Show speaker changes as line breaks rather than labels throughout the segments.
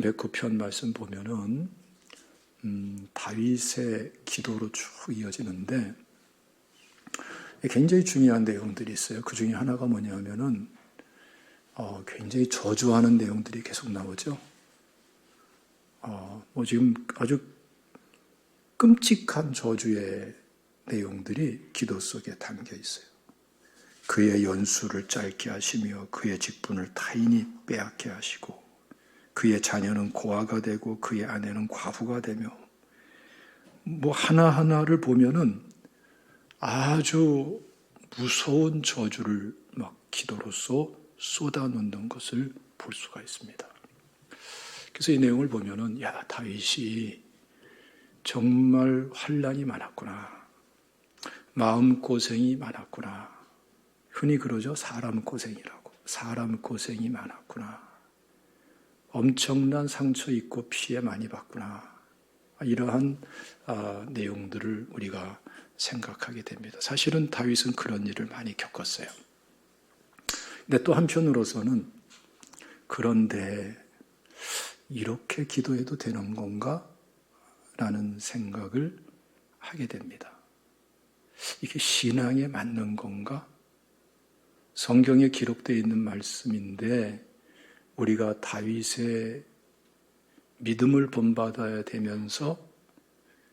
109 편 말씀 보면은 다윗의 기도로 쭉 이어지는데 굉장히 중요한 내용들이 있어요. 그 중에 하나가 뭐냐면은 굉장히 저주하는 내용들이 계속 나오죠. 지금 아주 끔찍한 저주의 내용들이 기도 속에 담겨 있어요. 그의 연수를 짧게 하시며 그의 직분을 타인이 빼앗게 하시고 그의 자녀는 고아가 되고 그의 아내는 과부가 되며 하나하나를 보면은 아주 무서운 저주를 막 기도로서 쏟아놓는 것을 볼 수가 있습니다. 그래서 이 내용을 보면은 다윗이 정말 환난이 많았구나. 마음고생이 많았구나. 흔히 그러죠. 사람 고생이라고. 사람 고생이 많았구나. 엄청난 상처 입고 피해 많이 봤구나. 이러한 내용들을 우리가 생각하게 됩니다. 사실은 다윗은 그런 일을 많이 겪었어요. 근데 또 한편으로서는 그런데 이렇게 기도해도 되는 건가? 라는 생각을 하게 됩니다. 이게 신앙에 맞는 건가? 성경에 기록되어 있는 말씀인데 우리가 다윗의 믿음을 본받아야 되면서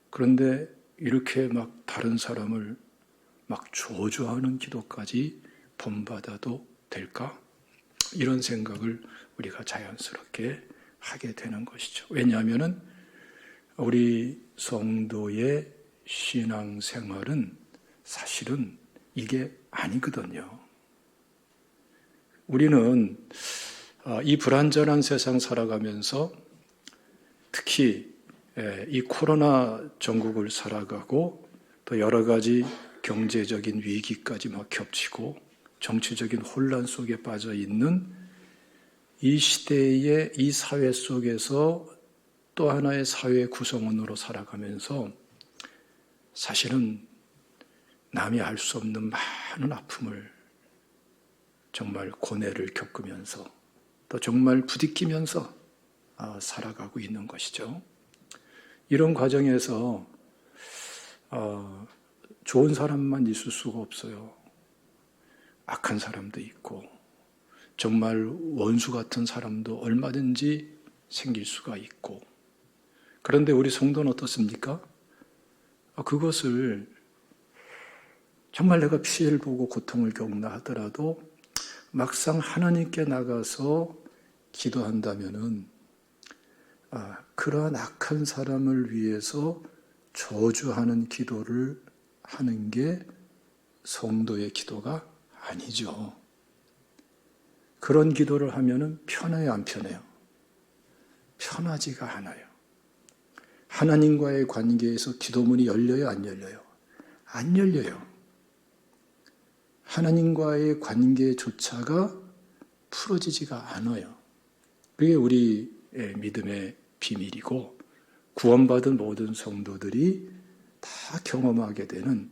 그런데 이렇게 막 다른 사람을 막 저주하는 기도까지 본받아도 될까? 이런 생각을 우리가 자연스럽게 하게 되는 것이죠. 왜냐하면은 우리 성도의 신앙생활은 사실은 이게 아니거든요. 우리는 이 불안전한 세상 살아가면서 특히 이 코로나 전국을 살아가고 또 여러 가지 경제적인 위기까지 막 겹치고 정치적인 혼란 속에 빠져 있는 이 시대의 이 사회 속에서 또 하나의 사회 구성원으로 살아가면서 사실은 남이 알 수 없는 많은 아픔을 정말 고뇌를 겪으면서 또 정말 부딪히면서 살아가고 있는 것이죠. 이런 과정에서 좋은 사람만 있을 수가 없어요. 악한 사람도 있고 정말 원수 같은 사람도 얼마든지 생길 수가 있고 그런데 우리 성도는 어떻습니까? 그것을 정말 내가 피해를 보고 고통을 겪나 하더라도 막상 하나님께 나가서 기도한다면은 그러한 악한 사람을 위해서 저주하는 기도를 하는 게 성도의 기도가 아니죠. 그런 기도를 하면은 편해요, 안 편해요? 편하지가 않아요. 하나님과의 관계에서 기도문이 열려요, 안 열려요? 안 열려요. 하나님과의 관계조차가 풀어지지가 않아요. 그게 우리의 믿음의 비밀이고 구원받은 모든 성도들이 다 경험하게 되는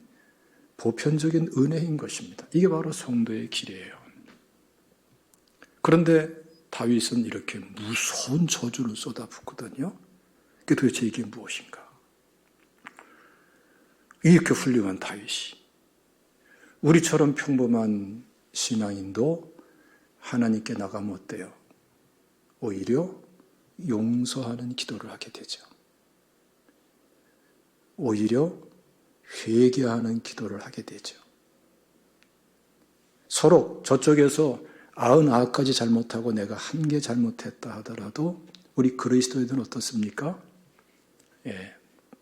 보편적인 은혜인 것입니다. 이게 바로 성도의 길이에요. 그런데 다윗은 이렇게 무서운 저주를 쏟아붓거든요. 그게 도대체 이게 무엇인가? 이렇게 훌륭한 다윗이 우리처럼 평범한 신앙인도 하나님께 나가면 어때요? 오히려 용서하는 기도를 하게 되죠. 오히려 회개하는 기도를 하게 되죠. 서로 저쪽에서 99가지 잘못하고 내가 1개 잘못했다 하더라도 우리 그리스도인들은 어떻습니까?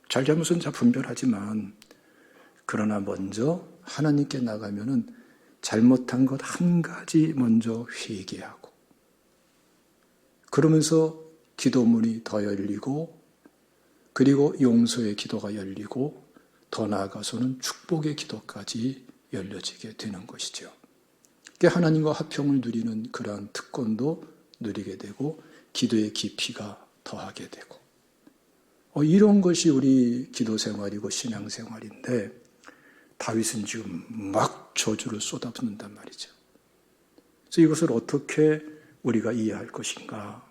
잘잘못은 잘 분별하지만 그러나 먼저 하나님께 나가면은 잘못한 것 1가지 먼저 회개하고 그러면서 기도문이 더 열리고 그리고 용서의 기도가 열리고 더 나아가서는 축복의 기도까지 열려지게 되는 것이죠. 하나님과 화평을 누리는 그러한 특권도 누리게 되고 기도의 깊이가 더하게 되고 이런 것이 우리 기도 생활이고 신앙 생활인데 다윗은 지금 막 저주를 쏟아붓는단 말이죠. 그래서 이것을 어떻게 우리가 이해할 것인가?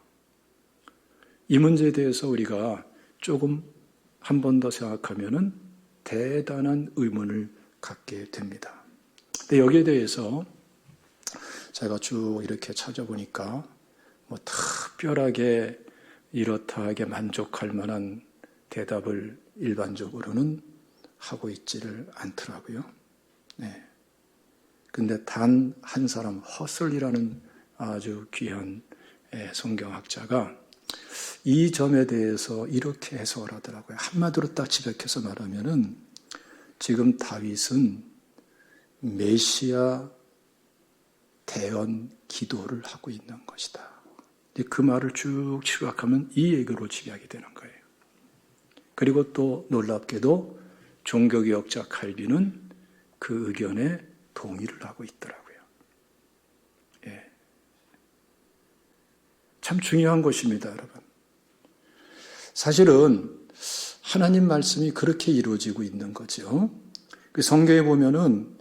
이 문제에 대해서 우리가 조금 한 번 더 생각하면은 대단한 의문을 갖게 됩니다. 근데 여기에 대해서 제가 쭉 이렇게 찾아보니까 뭐 특별하게 이렇다 하게 만족할 만한 대답을 일반적으로는 하고 있지를 않더라고요. 네. 근데 단 한 사람, 허슬이라는 아주 귀한 성경학자가 이 점에 대해서 이렇게 해석을 하더라고요. 한마디로 딱 집약해서 말하면은 지금 다윗은 메시아 대언 기도를 하고 있는 것이다. 그 말을 쭉 집약하면 이 얘기로 집약이 되는 거예요. 그리고 또 놀랍게도 종교개혁자 칼빈은 그 의견에 동의를 하고 있더라고요. 예. 참 중요한 것입니다, 여러분. 사실은 하나님 말씀이 그렇게 이루어지고 있는 거죠. 그 성경에 보면은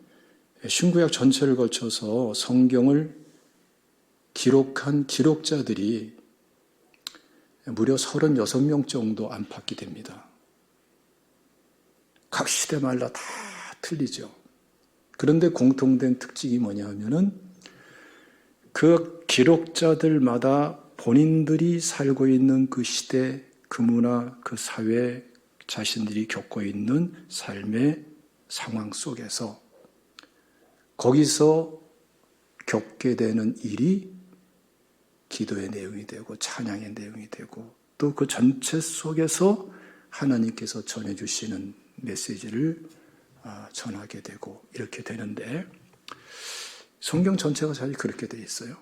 신구약 전체를 거쳐서 성경을 기록한 기록자들이 무려 36명 정도 안팎이 됩니다. 각 시대마다 다 틀리죠. 그런데 공통된 특징이 뭐냐 하면은 그 기록자들마다 본인들이 살고 있는 그 시대, 그 문화, 그 사회, 자신들이 겪고 있는 삶의 상황 속에서 거기서 겪게 되는 일이 기도의 내용이 되고 찬양의 내용이 되고 또 그 전체 속에서 하나님께서 전해주시는 메시지를 전하게 되고 이렇게 되는데 성경 전체가 사실 그렇게 돼 있어요.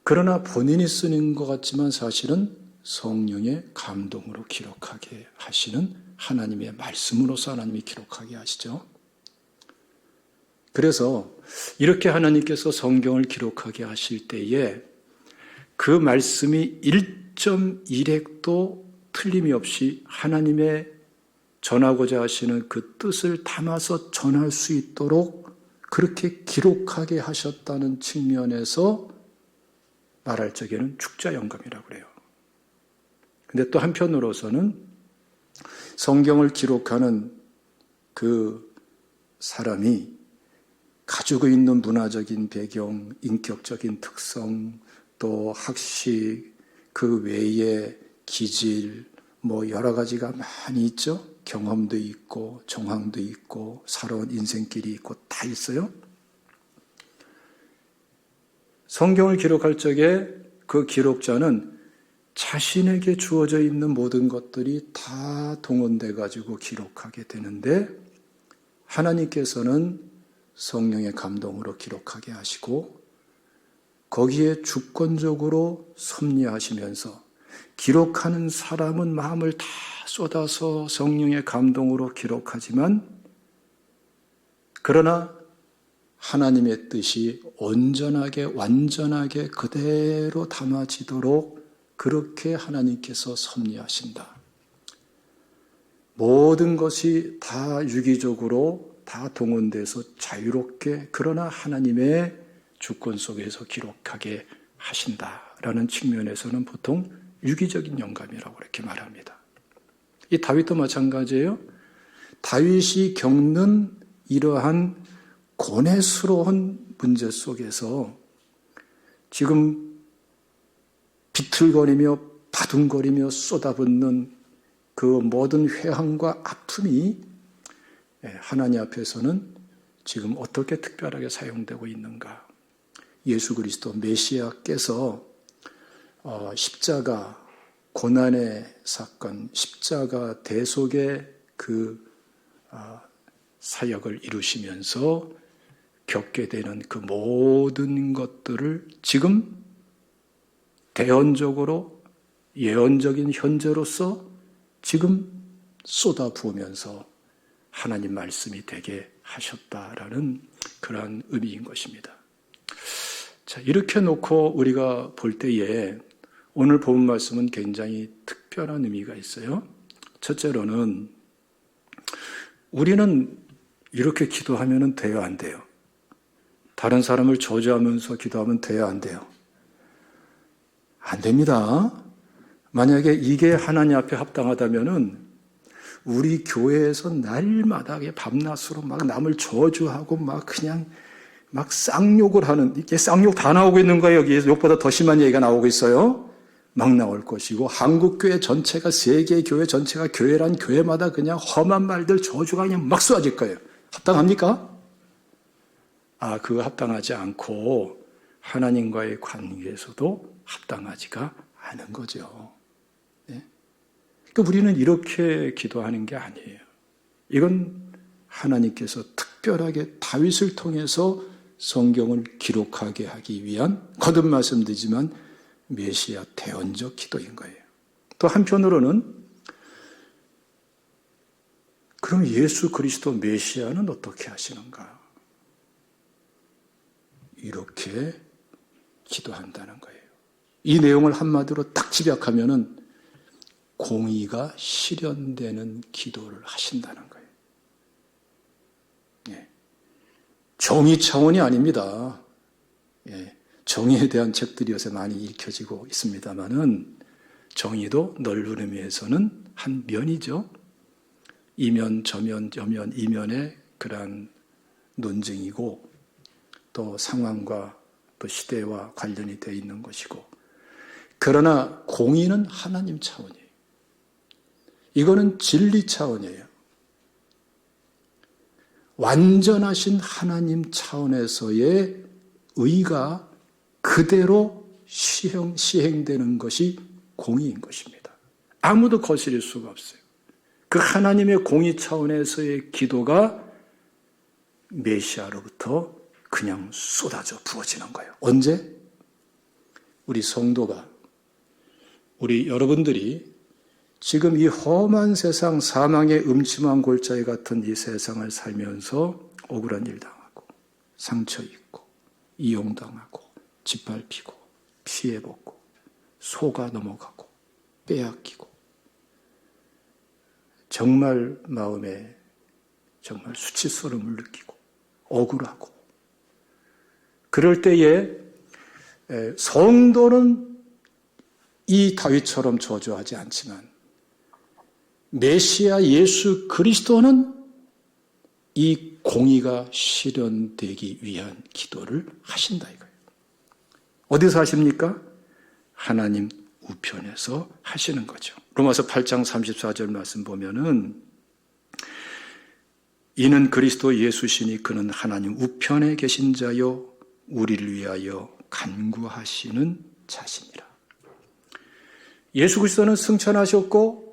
그러나 본인이 쓰는 것 같지만 사실은 성령의 감동으로 기록하게 하시는 하나님의 말씀으로서 하나님이 기록하게 하시죠. 그래서 이렇게 하나님께서 성경을 기록하게 하실 때에 그 말씀이 1.1획도 틀림이 없이 하나님의 전하고자 하시는 그 뜻을 담아서 전할 수 있도록 그렇게 기록하게 하셨다는 측면에서 말할 적에는 축자영감이라고 그래요. 근데 또 한편으로서는 성경을 기록하는 그 사람이 가지고 있는 문화적인 배경, 인격적인 특성, 또 학식, 그 외의 기질, 뭐 여러 가지가 많이 있죠. 경험도 있고 정황도 있고 살아온 인생길이 있고 다 있어요. 성경을 기록할 적에 그 기록자는 자신에게 주어져 있는 모든 것들이 다 동원돼 가지고 기록하게 되는데 하나님께서는 성령의 감동으로 기록하게 하시고 거기에 주권적으로 섭리하시면서 기록하는 사람은 마음을 다 쏟아서 성령의 감동으로 기록하지만 그러나 하나님의 뜻이 온전하게 완전하게 그대로 담아지도록 그렇게 하나님께서 섭리하신다. 모든 것이 다 유기적으로 다 동원돼서 자유롭게 그러나 하나님의 주권 속에서 기록하게 하신다라는 측면에서는 보통 유기적인 영감이라고 이렇게 말합니다. 이 다윗도 마찬가지예요. 다윗이 겪는 이러한 고뇌스러운 문제 속에서 지금 비틀거리며 바둥거리며 쏟아붓는 그 모든 회한과 아픔이 하나님 앞에서는 지금 어떻게 특별하게 사용되고 있는가. 예수 그리스도 메시아께서 십자가 고난의 사건, 십자가 대속의 그 사역을 이루시면서 겪게 되는 그 모든 것들을 지금 대언적으로 예언적인 현재로서 지금 쏟아부으면서 하나님 말씀이 되게 하셨다라는 그러한 의미인 것입니다. 자, 이렇게 놓고 우리가 볼 때에 오늘 본 말씀은 굉장히 특별한 의미가 있어요. 첫째로는 우리는 이렇게 기도하면 돼요, 안 돼요? 다른 사람을 저주하면서 기도하면 돼요, 안 돼요? 안 됩니다. 만약에 이게 하나님 앞에 합당하다면은 우리 교회에서 날마다 밤낮으로 막 남을 저주하고 막 그냥 막 쌍욕을 하는, 이게 쌍욕 다 나오고 있는 거예요. 여기 욕보다 더 심한 얘기가 나오고 있어요. 막 나올 것이고, 한국교회 전체가, 세계교회 전체가 교회란 교회마다 그냥 험한 말들, 저주가 그냥 막 쏟아질 거예요. 합당합니까? 그거 합당하지 않고 하나님과의 관계에서도 합당하지가 않은 거죠. 네? 그러니까 우리는 이렇게 기도하는 게 아니에요. 이건 하나님께서 특별하게 다윗을 통해서 성경을 기록하게 하기 위한, 거듭 말씀드리지만 메시아 대언적 기도인 거예요. 또 한편으로는 그럼 예수 그리스도 메시아는 어떻게 하시는가? 이렇게 기도한다는 거예요. 이 내용을 한마디로 딱 집약하면은 공의가 실현되는 기도를 하신다는 거예요. 예. 정의 차원이 아닙니다. 예. 정의에 대한 책들이 요새 많이 읽혀지고 있습니다만은 정의도 넓은 의미에서는 한 면이죠. 이면, 저면, 여면, 이면의 그러한 논증이고 또 상황과 또 시대와 관련이 되어 있는 것이고, 그러나 공의는 하나님 차원이에요. 이거는 진리 차원이에요. 완전하신 하나님 차원에서의 의가 그대로 시행되는 것이 공의인 것입니다. 아무도 거스릴 수가 없어요. 그 하나님의 공의 차원에서의 기도가 메시아로부터 그냥 쏟아져 부어지는 거예요. 언제? 우리 성도가, 우리 여러분들이 지금 이 험한 세상, 사망의 음침한 골짜기 같은 이 세상을 살면서 억울한 일 당하고 상처 입고 이용당하고 짓밟히고 피해보고 속아 넘어가고 빼앗기고 정말 마음에 정말 수치스러움을 느끼고 억울하고, 그럴 때에 성도는 이 다윗처럼 저주하지 않지만 메시아 예수 그리스도는 이 공의가 실현되기 위한 기도를 하신다 이거예요. 어디서 하십니까? 하나님 우편에서 하시는 거죠. 로마서 8장 34절 말씀 보면은 이는 그리스도 예수시니 그는 하나님 우편에 계신 자요 우리를 위하여 간구하시는 자시니라. 예수 그리스도는 승천하셨고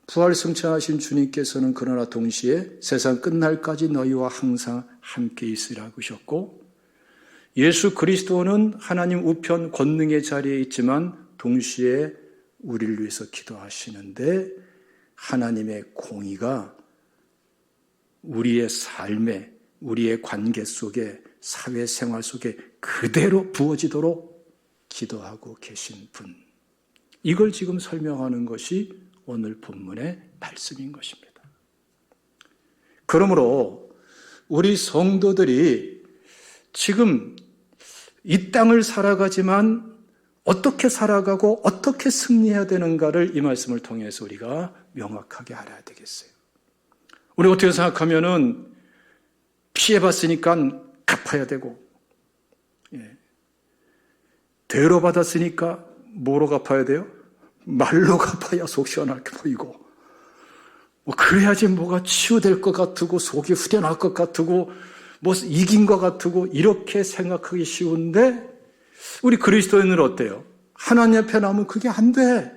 부활 승천하신 주님께서는 그러나 동시에 세상 끝날까지 너희와 항상 함께 있으라고 하셨고, 예수 그리스도는 하나님 우편 권능의 자리에 있지만 동시에 우리를 위해서 기도하시는데 하나님의 공의가 우리의 삶에, 우리의 관계 속에, 사회생활 속에 그대로 부어지도록 기도하고 계신 분. 이걸 지금 설명하는 것이 오늘 본문의 말씀인 것입니다. 그러므로 우리 성도들이 지금 이 땅을 살아가지만 어떻게 살아가고 어떻게 승리해야 되는가를 이 말씀을 통해서 우리가 명확하게 알아야 되겠어요. 우리 어떻게 생각하면은 피해봤으니까 갚아야 되고, 대로 받았으니까 뭐로 갚아야 돼요? 말로 갚아야 속 시원하게 보이고, 그래야지 뭐가 치유될 것 같고 속이 후련할 것 같고 뭐 이긴 것 같고 이렇게 생각하기 쉬운데, 우리 그리스도인은 어때요? 하나님 앞에 나오면 그게 안 돼.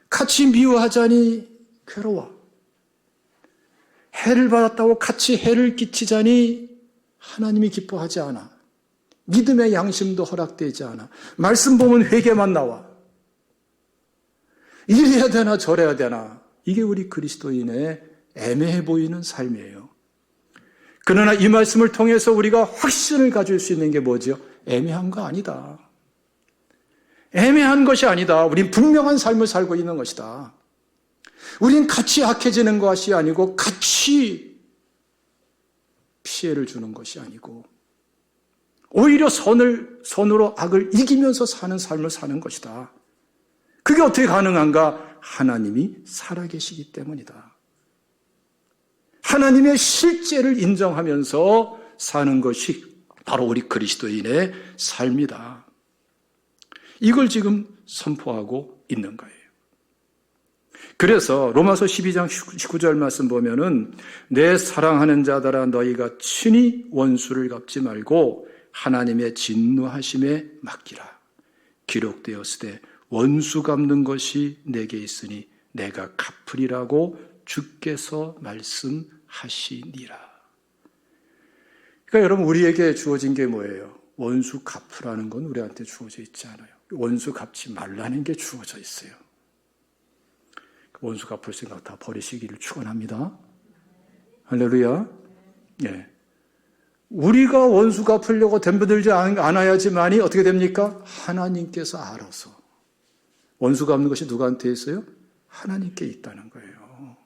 같이 미워하자니 괴로워. 해를 받았다고 같이 해를 끼치자니 하나님이 기뻐하지 않아. 믿음의 양심도 허락되지 않아. 말씀 보면 회개만 나와. 이래야 되나 저래야 되나. 이게 우리 그리스도인의 애매해 보이는 삶이에요. 그러나 이 말씀을 통해서 우리가 확신을 가질 수 있는 게 뭐죠? 애매한 거 아니다. 애매한 것이 아니다. 우린 분명한 삶을 살고 있는 것이다. 우린 같이 악해지는 것이 아니고 같이 피해를 주는 것이 아니고 오히려 선으로 악을 이기면서 사는 삶을 사는 것이다. 그게 어떻게 가능한가? 하나님이 살아계시기 때문이다. 하나님의 실제를 인정하면서 사는 것이 바로 우리 그리스도인의 삶이다. 이걸 지금 선포하고 있는 거예요. 그래서 로마서 12장 19절 말씀 보면은 내 사랑하는 자들아 너희가 친히 원수를 갚지 말고 하나님의 진노하심에 맡기라. 기록되었으되 원수 갚는 것이 내게 있으니 내가 갚으리라고 주께서 말씀하시니라. 그러니까 여러분 우리에게 주어진 게 뭐예요? 원수 갚으라는 건 우리한테 주어져 있지 않아요. 원수 갚지 말라는 게 주어져 있어요. 원수 갚을 생각 다 버리시기를 축원합니다. 할렐루야. 예. 우리가 원수 갚으려고 덤벼들지 않아야지만이 어떻게 됩니까? 하나님께서 알아서. 원수 갚는 것이 누구한테 있어요? 하나님께 있다는 거예요.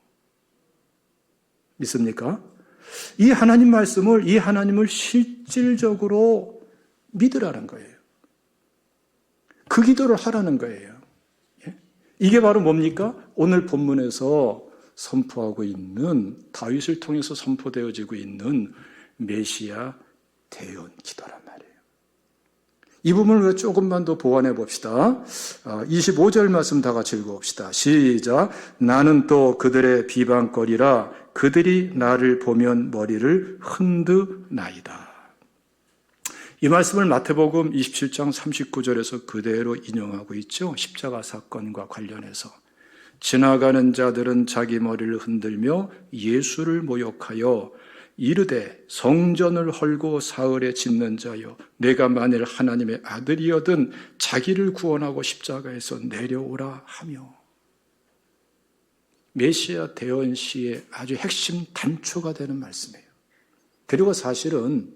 믿습니까? 이 하나님을 실질적으로 믿으라는 거예요. 그 기도를 하라는 거예요. 이게 바로 뭡니까? 오늘 본문에서 선포하고 있는, 다윗을 통해서 선포되어지고 있는 메시아 대언 기도란 말이에요. 이 부분을 우리가 조금만 더 보완해 봅시다. 25절 말씀 다 같이 읽어봅시다. 시작. 나는 또 그들의 비방거리라 그들이 나를 보면 머리를 흔드나이다. 이 말씀을 마태복음 27장 39절에서 그대로 인용하고 있죠. 십자가 사건과 관련해서. 지나가는 자들은 자기 머리를 흔들며 예수를 모욕하여 이르되 성전을 헐고 사흘에 짓는 자여 내가 만일 하나님의 아들이여든 자기를 구원하고 십자가에서 내려오라 하며. 메시아 대언 시의 아주 핵심 단초가 되는 말씀이에요. 그리고 사실은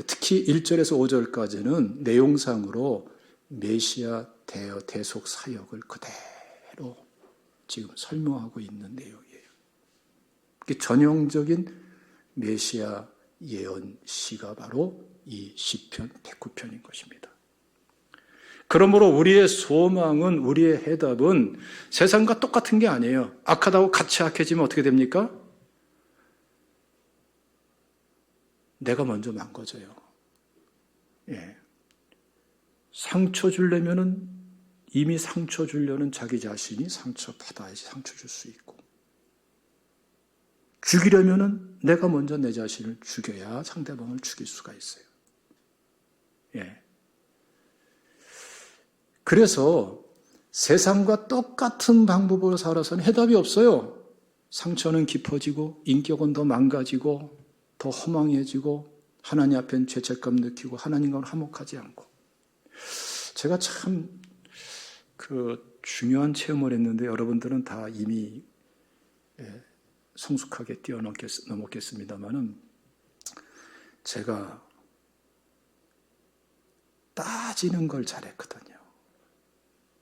특히 1절에서 5절까지는 내용상으로 메시아 대속 사역을 그대로 지금 설명하고 있는 내용이에요. 전형적인 메시아 예언 시가 바로 이 시편 109편인 것입니다. 그러므로 우리의 소망은, 우리의 해답은 세상과 똑같은 게 아니에요. 악하다고 같이 악해지면 어떻게 됩니까? 내가 먼저 망가져요. 예. 상처 주려면은 이미 상처 주려는 자기 자신이 상처 받아야지 상처 줄 수 있고, 죽이려면은 내가 먼저 내 자신을 죽여야 상대방을 죽일 수가 있어요. 예. 그래서 세상과 똑같은 방법으로 살아서는 해답이 없어요. 상처는 깊어지고 인격은 더 망가지고 더 허망해지고 하나님 앞엔 죄책감 느끼고 하나님과는 화목하지 않고. 제가 참 중요한 체험을 했는데 여러분들은 다 이미 성숙하게 뛰어넘었겠습니다만은, 제가 따지는 걸 잘했거든요.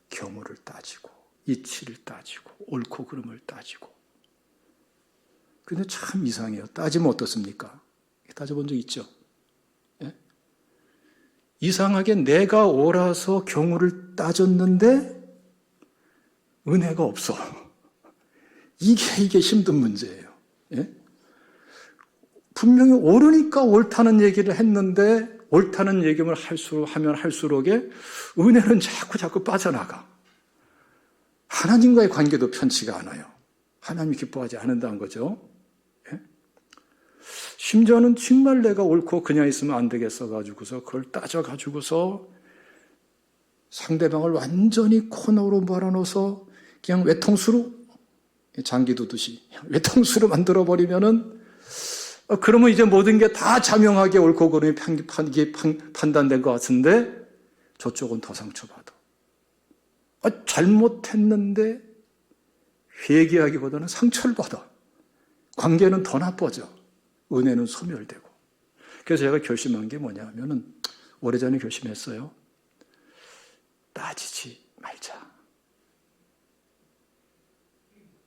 경우를 따지고 이치를 따지고 옳고 그름을 따지고. 근데 참 이상해요. 따지면 어떻습니까? 따져본 적 있죠? 예? 이상하게 내가 옳아서 경우를 따졌는데 은혜가 없어. 이게 힘든 문제예요. 예? 분명히 옳으니까 옳다는 얘기를 했는데 옳다는 얘기를 하면 할수록에 은혜는 자꾸 빠져나가. 하나님과의 관계도 편치가 않아요. 하나님이 기뻐하지 않는다는 거죠. 예? 심지어는 정말 내가 옳고 그냥 있으면 안 되겠어 가지고서 그걸 따져 가지고서 상대방을 완전히 코너로 몰아넣어서 그냥 외통수로, 장기 두듯이 외통수로 만들어 버리면은, 그러면 이제 모든 게 다 자명하게 옳고 그름이 판단된 것 같은데 저쪽은 더 상처받아. 잘못했는데 회개하기보다는 상처를 받아. 관계는 더 나빠져. 은혜는 소멸되고. 그래서 제가 결심한 게 뭐냐 하면은, 오래전에 결심했어요. 따지지 말자.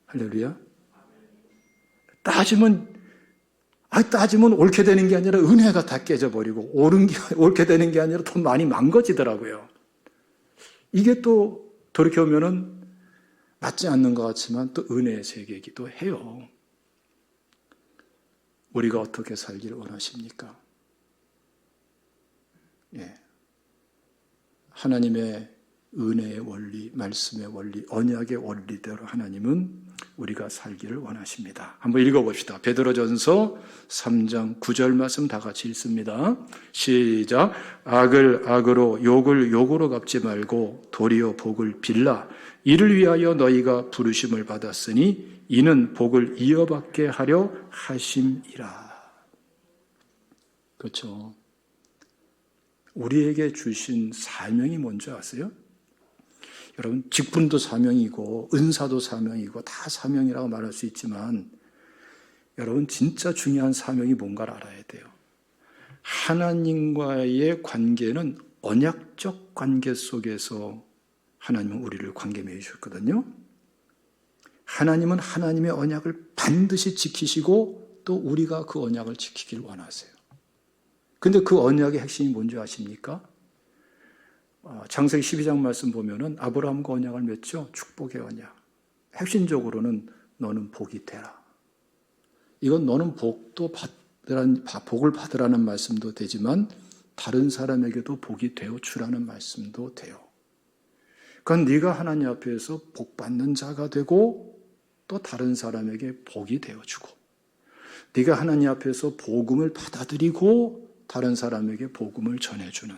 할렐루야. 따지면 따지면 옳게 되는 게 아니라 은혜가 다 깨져버리고 옳게 되는 게 아니라 더 많이 망가지더라고요. 이게 또 돌이켜보면은 맞지 않는 것 같지만 또 은혜의 세계이기도 해요. 우리가 어떻게 살기를 원하십니까? 예. 하나님의 은혜의 원리, 말씀의 원리, 언약의 원리대로 하나님은 우리가 살기를 원하십니다. 한번 읽어봅시다. 베드로전서 3장 9절 말씀 다 같이 읽습니다. 시작. 악을 악으로 욕을 욕으로 갚지 말고 도리어 복을 빌라. 이를 위하여 너희가 부르심을 받았으니 이는 복을 이어받게 하려 하심이라. 그렇죠. 우리에게 주신 사명이 뭔지 아세요? 여러분, 직분도 사명이고 은사도 사명이고 다 사명이라고 말할 수 있지만 여러분 진짜 중요한 사명이 뭔가를 알아야 돼요. 하나님과의 관계는 언약적 관계 속에서 하나님은 우리를 관계 맺으셨거든요. 하나님은 하나님의 언약을 반드시 지키시고 또 우리가 그 언약을 지키길 원하세요. 근데 그 언약의 핵심이 뭔지 아십니까? 창세기 12장 말씀 보면은 아브라함과 언약을 맺죠. 축복의 언약. 핵심적으로는 너는 복이 되라. 이건 너는 복을 받으라는 말씀도 되지만 다른 사람에게도 복이 되어 주라는 말씀도 돼요. 그건 네가 하나님 앞에서 복 받는 자가 되고 또 다른 사람에게 복이 되어 주고 네가 하나님 앞에서 복음을 받아들이고 다른 사람에게 복음을 전해주는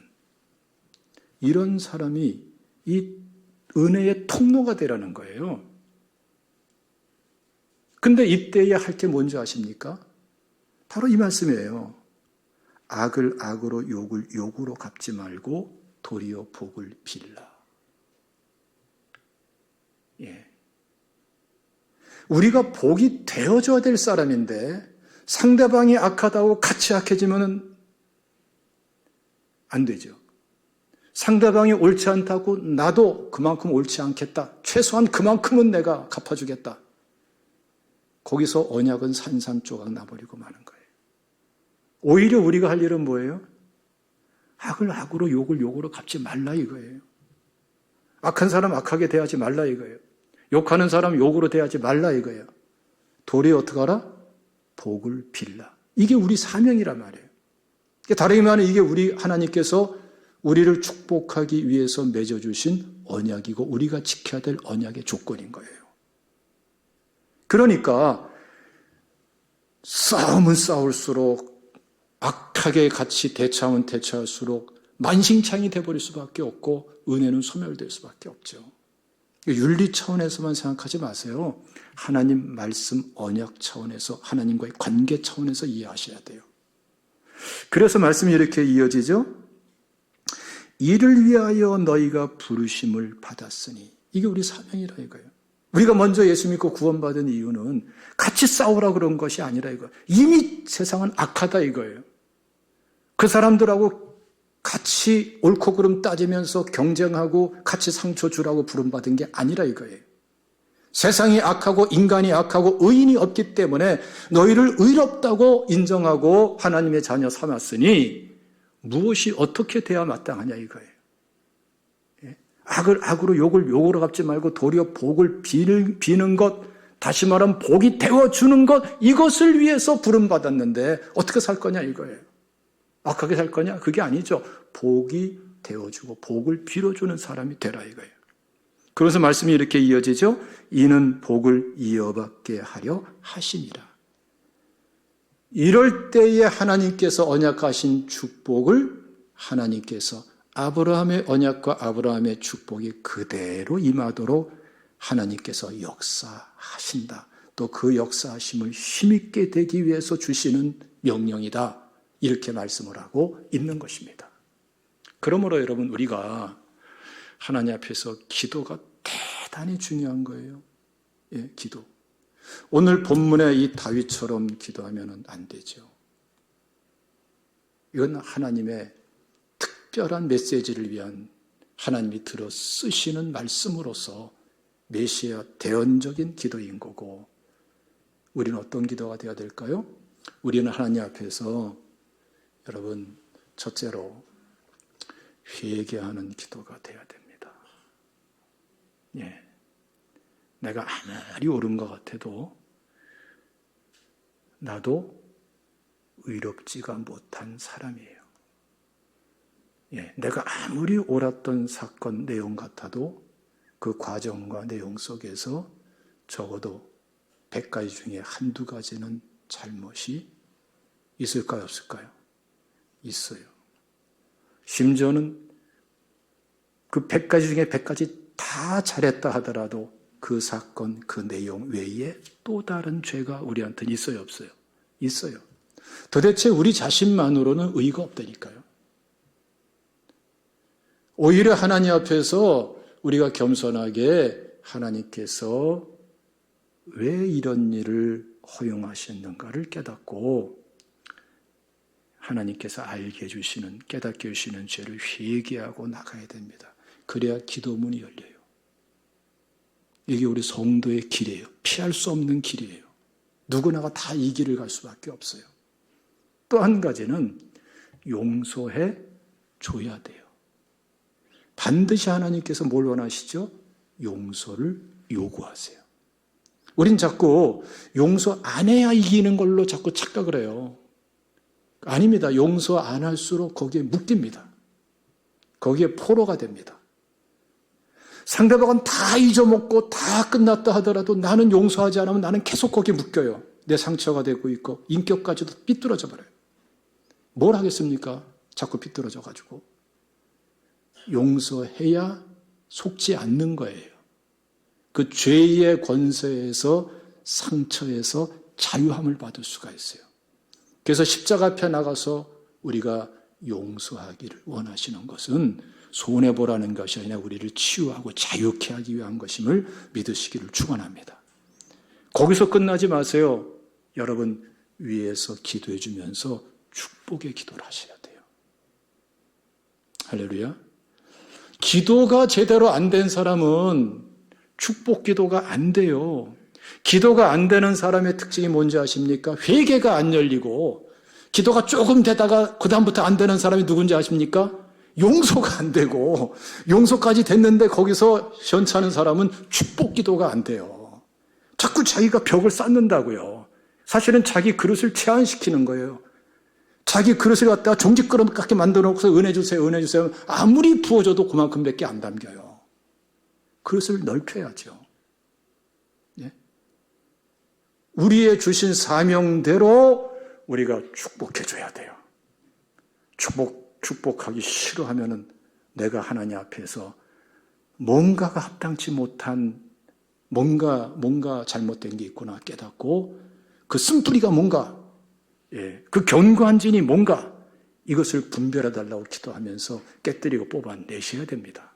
이런 사람이 이 은혜의 통로가 되라는 거예요. 근데 이때에 할 게 뭔지 아십니까? 바로 이 말씀이에요. 악을 악으로 욕을 욕으로 갚지 말고 도리어 복을 빌라. 예. 우리가 복이 되어줘야 될 사람인데 상대방이 악하다고 같이 악해지면 안 되죠. 상대방이 옳지 않다고 나도 그만큼 옳지 않겠다. 최소한 그만큼은 내가 갚아주겠다. 거기서 언약은 산산조각 나버리고 마는 거예요. 오히려 우리가 할 일은 뭐예요? 악을 악으로 욕을 욕으로 갚지 말라 이거예요. 악한 사람 악하게 대하지 말라 이거예요. 욕하는 사람 욕으로 대하지 말라 이거예요. 도리어 어떻게 하라? 복을 빌라. 이게 우리 사명이란 말이에요. 다르게 말하면 이게 우리 하나님께서 우리를 축복하기 위해서 맺어주신 언약이고 우리가 지켜야 될 언약의 조건인 거예요. 그러니까 싸움은 싸울수록 악하게 같이 대처하면 대처할수록 만신창이 돼버릴 수밖에 없고 은혜는 소멸될 수밖에 없죠. 윤리 차원에서만 생각하지 마세요. 하나님 말씀 언약 차원에서 하나님과의 관계 차원에서 이해하셔야 돼요. 그래서 말씀이 이렇게 이어지죠. 이를 위하여 너희가 부르심을 받았으니 이게 우리 사명이라 이거예요. 우리가 먼저 예수 믿고 구원받은 이유는 같이 싸우라 그런 것이 아니라 이거예요. 이미 세상은 악하다 이거예요. 그 사람들하고 같이 옳고 그름 따지면서 경쟁하고 같이 상처 주라고 부름받은 게 아니라 이거예요. 세상이 악하고 인간이 악하고 의인이 없기 때문에 너희를 의롭다고 인정하고 하나님의 자녀 삼았으니 무엇이 어떻게 돼야 마땅하냐 이거예요. 악을 악으로 욕을 욕으로 갚지 말고 도리어 복을 비는 것, 다시 말하면 복이 되어주는 것, 이것을 위해서 부름받았는데 어떻게 살 거냐 이거예요. 악하게 살 거냐? 그게 아니죠. 복이 되어주고 복을 빌어주는 사람이 되라 이거예요. 그래서 말씀이 이렇게 이어지죠. 이는 복을 이어받게 하려 하심이라. 이럴 때에 하나님께서 언약하신 축복을 하나님께서 아브라함의 언약과 아브라함의 축복이 그대로 임하도록 하나님께서 역사하신다. 또 그 역사하심을 힘있게 되기 위해서 주시는 명령이다. 이렇게 말씀을 하고 있는 것입니다. 그러므로 여러분 우리가 하나님 앞에서 기도가 대단히 중요한 거예요. 예, 기도. 오늘 본문의 이 다윗처럼 기도하면 안 되죠. 이건 하나님의 특별한 메시지를 위한 하나님이 들어 쓰시는 말씀으로서 메시아 대언적인 기도인 거고 우리는 어떤 기도가 되어야 될까요? 우리는 하나님 앞에서 여러분 첫째로 회개하는 기도가 되어야 됩니다. 예. 내가 아무리 옳은 것 같아도 나도 의롭지가 못한 사람이에요. 예. 내가 아무리 옳았던 사건 내용 같아도 그 과정과 내용 속에서 적어도 100가지 중에 한두 가지는 잘못이 있을까요? 없을까요? 있어요. 심지어는 그 100가지 중에 100가지 다 잘했다 하더라도 그 사건, 그 내용 외에 또 다른 죄가 우리한테는 있어요? 없어요? 있어요. 도대체 우리 자신만으로는 의의가 없다니까요. 오히려 하나님 앞에서 우리가 겸손하게 하나님께서 왜 이런 일을 허용하셨는가를 깨닫고 하나님께서 알게 해주시는, 깨닫게 해주시는 죄를 회개하고 나가야 됩니다. 그래야 기도문이 열려요. 이게 우리 성도의 길이에요. 피할 수 없는 길이에요. 누구나가 다 이 길을 갈 수밖에 없어요. 또 한 가지는 용서해 줘야 돼요. 반드시 하나님께서 뭘 원하시죠? 용서를 요구하세요. 우린 자꾸 용서 안 해야 이기는 걸로 자꾸 착각을 해요. 아닙니다. 용서 안 할수록 거기에 묶입니다. 거기에 포로가 됩니다. 상대방은 다 잊어먹고 다 끝났다 하더라도 나는 용서하지 않으면 나는 계속 거기에 묶여요. 내 상처가 되고 있고 인격까지도 삐뚤어져 버려요. 뭘 하겠습니까? 자꾸 삐뚤어져 가지고. 용서해야 속지 않는 거예요. 그 죄의 권세에서 상처에서 자유함을 받을 수가 있어요. 그래서 십자가 앞에 나가서 우리가 용서하기를 원하시는 것은 손해보라는 것이 아니라 우리를 치유하고 자유케 하기 위한 것임을 믿으시기를 축원합니다. 거기서 끝나지 마세요. 여러분 위에서 기도해 주면서 축복의 기도를 하셔야 돼요. 할렐루야. 기도가 제대로 안 된 사람은 축복 기도가 안 돼요. 기도가 안 되는 사람의 특징이 뭔지 아십니까? 회개가 안 열리고 기도가 조금 되다가 그 다음부터 안 되는 사람이 누군지 아십니까? 용서가 안 되고 용서까지 됐는데 거기서 현찮은 사람은 축복 기도가 안 돼요. 자꾸 자기가 벽을 쌓는다고요. 사실은 자기 그릇을 체한시키는 거예요. 자기 그릇을 갖다가 종직 그릇 같게 만들어 놓고서 은혜 주세요, 은혜 주세요. 아무리 부어줘도 그만큼밖에 안 담겨요. 그릇을 넓혀야죠. 예? 우리의 주신 사명대로 우리가 축복해줘야 돼요. 축복하기 싫어하면은 내가 하나님 앞에서 뭔가가 합당치 못한 뭔가 잘못된 게 있구나 깨닫고 그 쓴뿌리가 뭔가, 그 견고한 진이 뭔가 이것을 분별해달라고 기도하면서 깨뜨리고 뽑아내셔야 됩니다.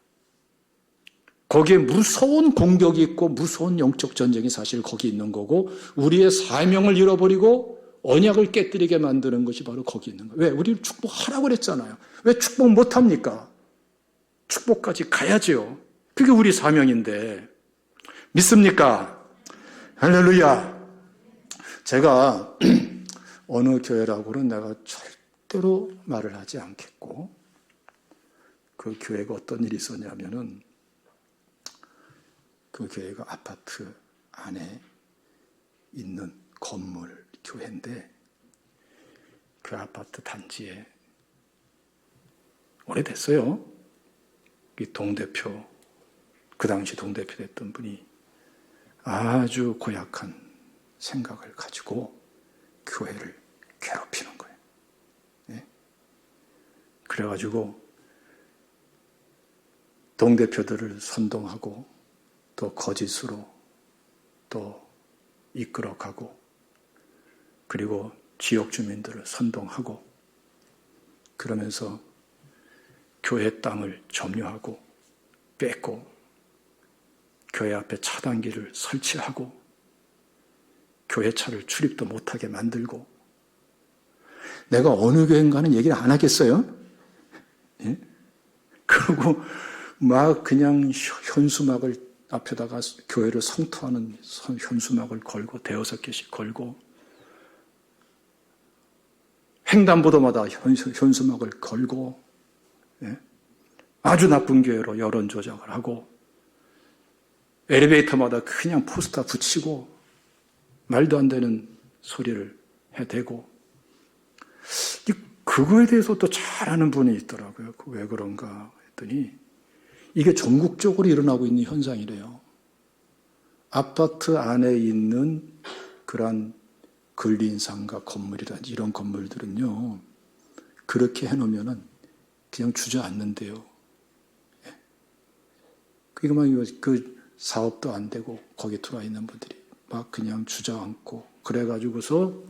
거기에 무서운 공격이 있고 무서운 영적 전쟁이 사실 거기 있는 거고 우리의 사명을 잃어버리고 언약을 깨뜨리게 만드는 것이 바로 거기 있는 거예요. 왜? 우리를 축복하라고 그랬잖아요. 왜 축복 못합니까? 축복까지 가야죠. 그게 우리 사명인데 믿습니까? 할렐루야. 제가 어느 교회라고는 내가 절대로 말을 하지 않겠고 그 교회가 어떤 일이 있었냐면은 그 교회가 아파트 안에 있는 건물 교회인데 그 아파트 단지에 오래됐어요. 이 동대표, 그 당시 동대표 됐던 분이 아주 고약한 생각을 가지고 교회를 괴롭히는 거예요. 네? 그래가지고 동대표들을 선동하고 또 거짓으로 또 이끌어가고 그리고 지역 주민들을 선동하고 그러면서 교회 땅을 점유하고 뺏고 교회 앞에 차단기를 설치하고 교회 차를 출입도 못하게 만들고 내가 어느 교회인가는 얘기를 안 하겠어요? 예? 그리고 막 그냥 현수막을 앞에다가 교회를 성토하는 현수막을 걸고 대여섯 개씩 걸고 횡단보도마다 현수막을 걸고, 예? 아주 나쁜 교회로 여론 조작을 하고, 엘리베이터마다 그냥 포스터 붙이고, 말도 안 되는 소리를 해대고, 그거에 대해서 또 잘 아는 분이 있더라고요. 왜 그런가 했더니, 이게 전국적으로 일어나고 있는 현상이래요. 아파트 안에 있는 그런 근린상가 건물이라든지 이런 건물들은요, 그렇게 해놓으면은 그냥 주저앉는데요. 예. 그러니까 그 사업도 안 되고 거기 들어와 있는 분들이 막 그냥 주저앉고 그래가지고서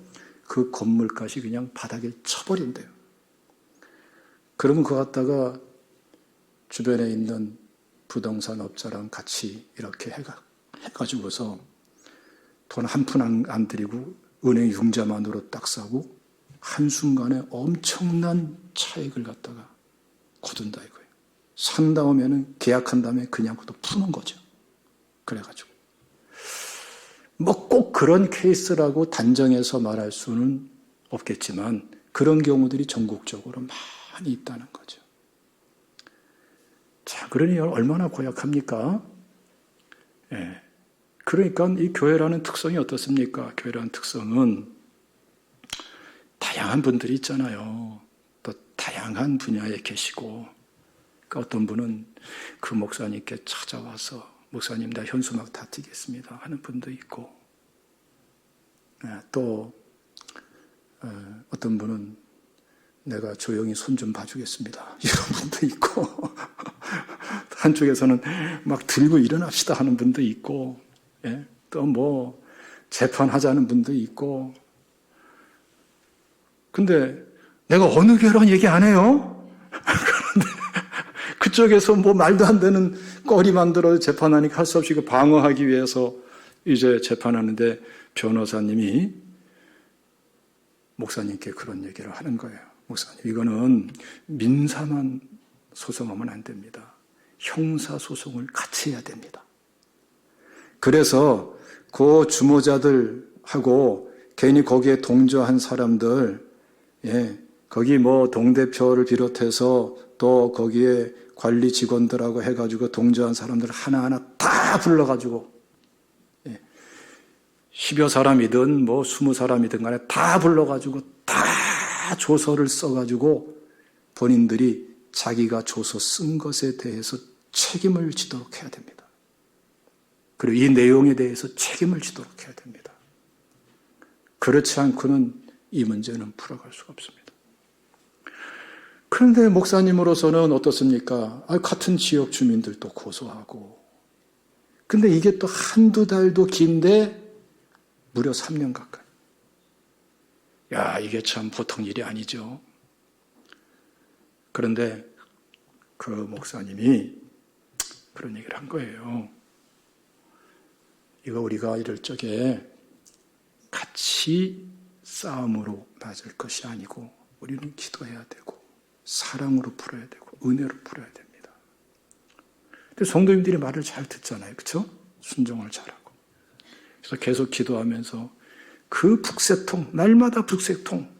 그 건물값이 그냥 바닥에 쳐버린대요. 그러면 그거 갖다가 주변에 있는 부동산 업자랑 같이 이렇게 해가지고서 돈 한 푼 안 들이고 은행 융자만으로 딱 사고 한순간에 엄청난 차익을 갖다가 거둔다 이거예요. 산 다음에는 계약한 다음에 그냥 또 푸는 거죠. 그래가지고 뭐 꼭 그런 케이스라고 단정해서 말할 수는 없겠지만 그런 경우들이 전국적으로 많이 있다는 거죠. 자, 그러니 얼마나 고약합니까? 예. 그러니까 이 교회라는 특성이 어떻습니까? 교회라는 특성은 다양한 분들이 있잖아요. 또 다양한 분야에 계시고, 그러니까 어떤 분은 그 목사님께 찾아와서 목사님, 나 현수막 다 띄겠습니다 하는 분도 있고, 또 어떤 분은 내가 조용히 손 좀 봐주겠습니다 이런 분도 있고, 한쪽에서는 막 들고 일어납시다 하는 분도 있고, 예? 또 뭐 재판하자는 분도 있고. 근데 내가 어느 교회라는 얘기 안 해요. 그런데 그쪽에서 뭐 말도 안 되는 거리 만들어 재판하니까 할 수 없이 그 방어하기 위해서 이제 재판하는데 변호사님이 목사님께 그런 얘기를 하는 거예요. 목사님, 이거는 민사만 소송하면 안 됩니다. 형사소송을 같이 해야 됩니다. 그래서 그 주모자들하고 괜히 거기에 동조한 사람들, 예, 거기 뭐 동대표를 비롯해서 또 거기에 관리 직원들하고 해가지고 동조한 사람들 하나하나 다 불러가지고, 예, 10여 사람이든 뭐 20사람이든 간에 다 불러가지고 다 조서를 써가지고 본인들이 자기가 조서 쓴 것에 대해서 책임을 지도록 해야 됩니다. 그리고 이 내용에 대해서 책임을 지도록 해야 됩니다. 그렇지 않고는 이 문제는 풀어갈 수가 없습니다. 그런데 목사님으로서는 어떻습니까? 같은 지역 주민들도 고소하고, 근데 이게 또 한두 달도 긴데 무려 3년 가까이. 야, 이게 참 보통 일이 아니죠. 그런데 그 목사님이 그런 얘기를 한 거예요. 이거 우리가 이럴 적에 같이 싸움으로 맞을 것이 아니고 우리는 기도해야 되고 사랑으로 풀어야 되고 은혜로 풀어야 됩니다. 근데 성도님들이 말을 잘 듣잖아요. 그렇죠? 순종을 잘하고. 그래서 계속 기도하면서 그 북새통, 날마다 북새통,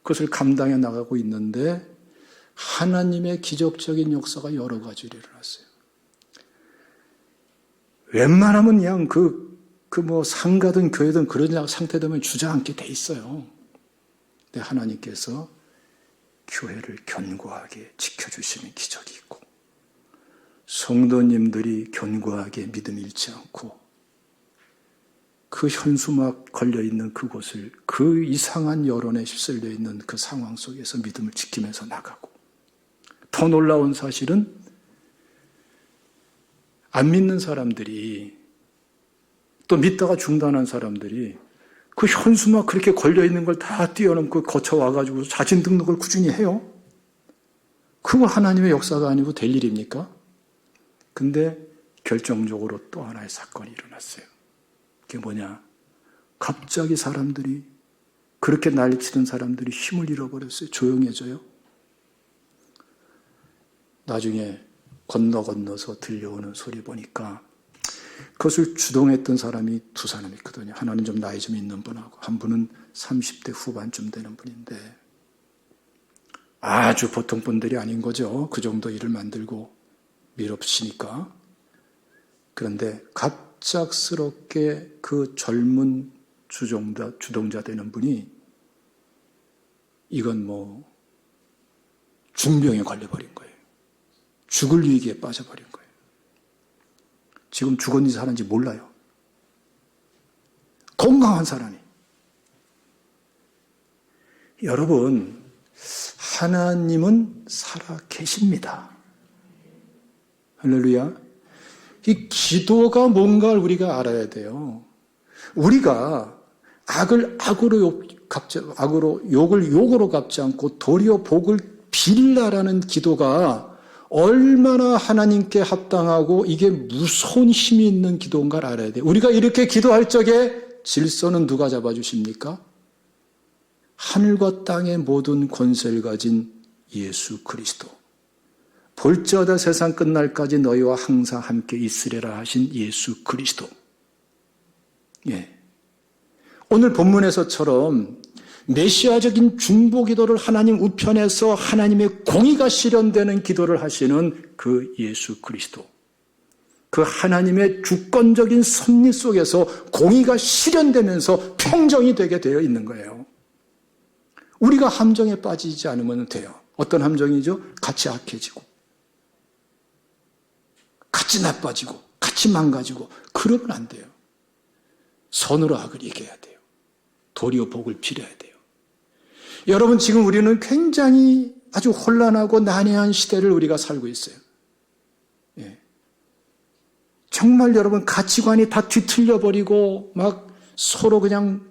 그것을 감당해 나가고 있는데 하나님의 기적적인 역사가 여러 가지로 일어났어요. 웬만하면 그냥 뭐 상가든 교회든 그런 상태 되면 주저앉게 돼 있어요. 근데 하나님께서 교회를 견고하게 지켜주시는 기적이 있고, 성도님들이 견고하게 믿음 잃지 않고 그 현수막 걸려있는 그곳을 그 이상한 여론에 휩쓸려 있는 그 상황 속에서 믿음을 지키면서 나가고, 더 놀라운 사실은 안 믿는 사람들이, 또 믿다가 중단한 사람들이 그 현수막 그렇게 걸려있는 걸 다 뛰어넘고 거쳐와가지고 자진 등록을 꾸준히 해요. 그거 하나님의 역사가 아니고 될 일입니까? 근데 결정적으로 또 하나의 사건이 일어났어요. 그게 뭐냐? 갑자기 사람들이, 그렇게 난리치던 사람들이 힘을 잃어버렸어요. 조용해져요. 나중에 건너서 들려오는 소리 보니까 그것을 주동했던 사람이 두 사람 있거든요. 하나는 좀 나이 좀 있는 분하고 한 분은 30대 후반쯤 되는 분인데 아주 보통 분들이 아닌 거죠. 그 정도 일을 만들고 밀어붙이니까. 그런데 갑작스럽게 그 젊은 주동자 되는 분이 이건 뭐 중병에 걸려버린 거예요. 죽을 위기에 빠져버린 거예요. 지금 죽었는지 살았는지 몰라요. 건강한 사람이. 여러분, 하나님은 살아 계십니다. 할렐루야. 이 기도가 뭔가를 우리가 알아야 돼요. 우리가 악을 악으로 욕을 욕으로 갚지 않고 도리어 복을 빌라라는 기도가 얼마나 하나님께 합당하고 이게 무서운 힘이 있는 기도인가를 알아야 돼요. 우리가 이렇게 기도할 적에 질서는 누가 잡아주십니까? 하늘과 땅의 모든 권세를 가진 예수 그리스도. 볼지어다 세상 끝날까지 너희와 항상 함께 있으리라 하신 예수 그리스도. 예. 오늘 본문에서처럼 메시아적인 중보 기도를 하나님 우편에서 하나님의 공의가 실현되는 기도를 하시는 그 예수 그리스도. 그 하나님의 주권적인 섭리 속에서 공의가 실현되면서 평정이 되게 되어 있는 거예요. 우리가 함정에 빠지지 않으면 돼요. 어떤 함정이죠? 같이 악해지고, 같이 나빠지고, 같이 망가지고, 그러면 안 돼요. 선으로 악을 이겨야 돼요. 도리어 복을 빌어야 돼요. 여러분, 지금 우리는 굉장히 아주 혼란하고 난해한 시대를 우리가 살고 있어요. 예. 정말 여러분, 가치관이 다 뒤틀려버리고 막 서로 그냥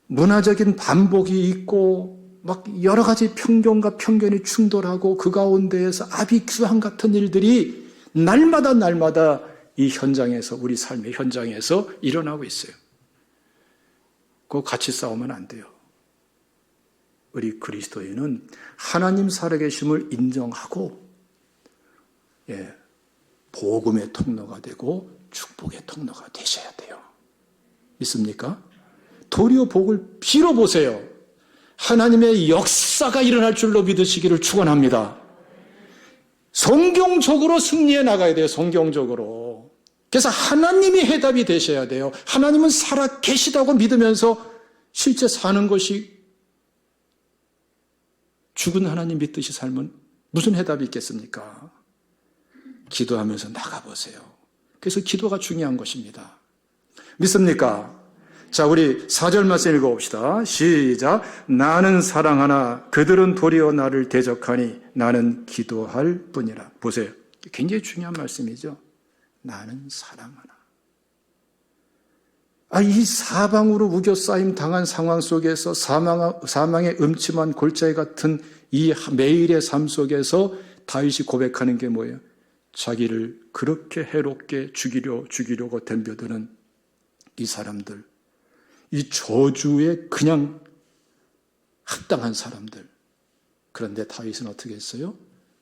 문화적인 반복이 있고 막 여러 가지 편견과 편견이 충돌하고 그 가운데에서 아비규환 같은 일들이 날마다 이 현장에서, 우리 삶의 현장에서 일어나고 있어요. 그거 같이 싸우면 안 돼요. 우리 그리스도인은 하나님 살아계심을 인정하고, 예, 복음의 통로가 되고 축복의 통로가 되셔야 돼요. 믿습니까? 도리어 복을 빌어보세요. 하나님의 역사가 일어날 줄로 믿으시기를 축원합니다. 성경적으로 승리해 나가야 돼요. 성경적으로. 그래서 하나님이 해답이 되셔야 돼요. 하나님은 살아 계시다고 믿으면서 실제 사는 것이 죽은 하나님 믿듯이 살면 무슨 해답이 있겠습니까? 기도하면서 나가보세요. 그래서 기도가 중요한 것입니다. 믿습니까? 자, 우리 4절 말씀 읽어봅시다. 시작. 나는 사랑하나 그들은 도리어 나를 대적하니 나는 기도할 뿐이라. 보세요. 굉장히 중요한 말씀이죠. 나는 사랑하나. 이 사방으로 우겨싸임 당한 상황 속에서 사망의 음침한 골짜기 같은 이 매일의 삶 속에서 다윗이 고백하는 게 뭐예요? 자기를 그렇게 해롭게 죽이려고 덤벼드는 이 사람들, 이 저주에 그냥 합당한 사람들. 그런데 다윗은 어떻게 했어요?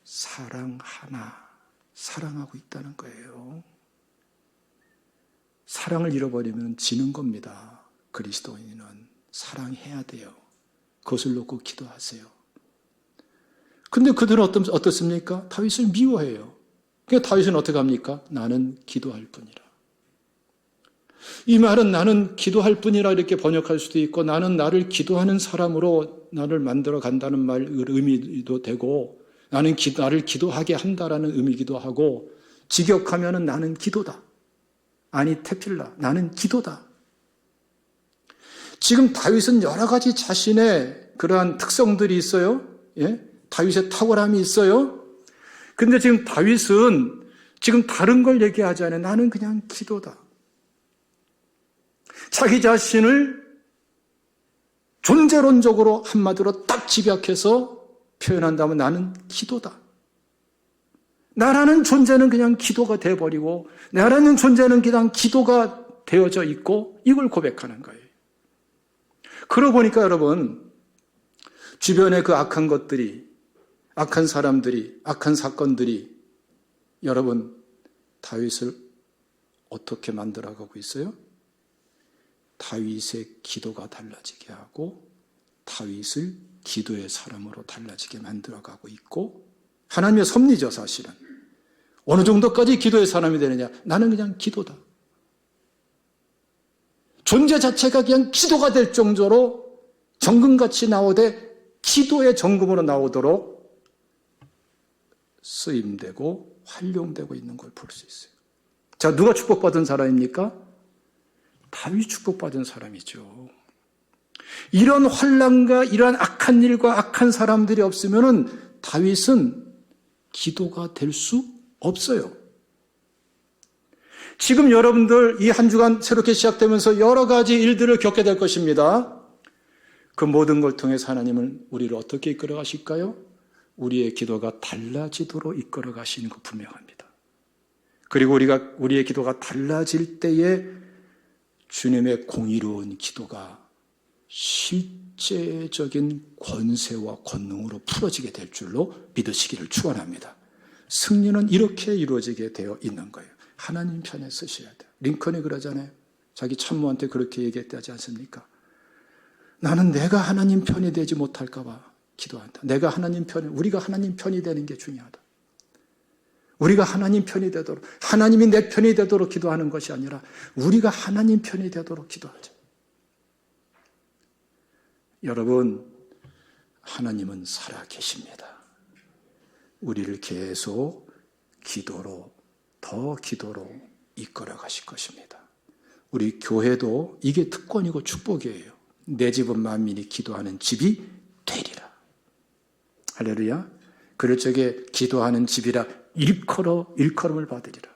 사랑하고 있다는 거예요. 사랑을 잃어버리면 지는 겁니다. 그리스도인은 사랑해야 돼요. 그것을 놓고 기도하세요. 근데 그들은 어떻습니까? 다윗을 미워해요. 그러니까 다윗은 어떻게 합니까? 나는 기도할 뿐이라. 이 말은 나는 기도할 뿐이라 이렇게 번역할 수도 있고, 나는 나를 기도하는 사람으로 나를 만들어 간다는 말 의미도 되고, 나를 기도하게 한다라는 의미이기도 하고, 직역하면은 나는 기도다. 아니 테필라, 나는 기도다. 지금 다윗은 여러 가지 자신의 그러한 특성들이 있어요. 예? 다윗의 탁월함이 있어요. 근데 지금 다윗은 지금 다른 걸 얘기하지 않아요. 나는 그냥 기도다. 자기 자신을 존재론적으로 한마디로 딱 집약해서 표현한다면 나는 기도다. 나라는 존재는 그냥 기도가 되어버리고, 나라는 존재는 그냥 기도가 되어져 있고, 이걸 고백하는 거예요. 그러고 보니까 여러분, 주변의 그 악한 것들이, 악한 사람들이, 악한 사건들이 여러분 다윗을 어떻게 만들어가고 있어요? 다윗의 기도가 달라지게 하고 다윗을 기도의 사람으로 달라지게 만들어가고 있고, 하나님의 섭리죠. 사실은 어느 정도까지 기도의 사람이 되느냐? 나는 그냥 기도다. 존재 자체가 그냥 기도가 될 정도로 정금같이 나오되 기도의 정금으로 나오도록 쓰임되고 활용되고 있는 걸 볼 수 있어요. 자, 누가 축복받은 사람입니까? 다윗이 축복받은 사람이죠. 이런 환난과 이러한 악한 일과 악한 사람들이 없으면 다윗은 기도가 될 수 없어요. 지금 여러분들 이 한 주간 새롭게 시작되면서 여러 가지 일들을 겪게 될 것입니다. 그 모든 걸 통해서 하나님은 우리를 어떻게 이끌어 가실까요? 우리의 기도가 달라지도록 이끌어 가시는 거 분명합니다. 그리고 우리의 기도가 달라질 때에 주님의 공의로운 기도가 실제적인 권세와 권능으로 풀어지게 될 줄로 믿으시기를 축원합니다. 승리는 이렇게 이루어지게 되어 있는 거예요. 하나님 편에 서셔야 돼요. 링컨이 그러잖아요. 자기 참모한테 그렇게 얘기했다지 않습니까? 나는 내가 하나님 편이 되지 못할까 봐 기도한다. 우리가 하나님 편이 되는 게 중요하다. 우리가 하나님 편이 되도록, 하나님이 내 편이 되도록 기도하는 것이 아니라 우리가 하나님 편이 되도록 기도하자. 여러분, 하나님은 살아계십니다. 우리를 계속 더 기도로 이끌어 가실 것입니다. 우리 교회도 이게 특권이고 축복이에요. 내 집은 만민이 기도하는 집이 되리라. 할렐루야. 그럴 적에 기도하는 집이라 일컬음을 받으리라.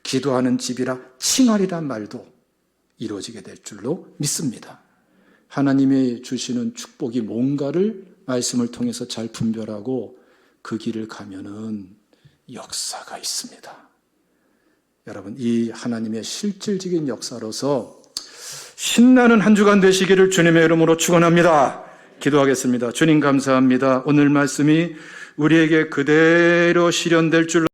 기도하는 집이라 칭하리란 말도 이루어지게 될 줄로 믿습니다. 하나님이 주시는 축복이 뭔가를 말씀을 통해서 잘 분별하고 그 길을 가면은 역사가 있습니다. 여러분, 이 하나님의 실질적인 역사로서 신나는 한 주간 되시기를 주님의 이름으로 축원합니다. 기도하겠습니다. 주님 감사합니다. 오늘 말씀이 우리에게 그대로 실현될 줄로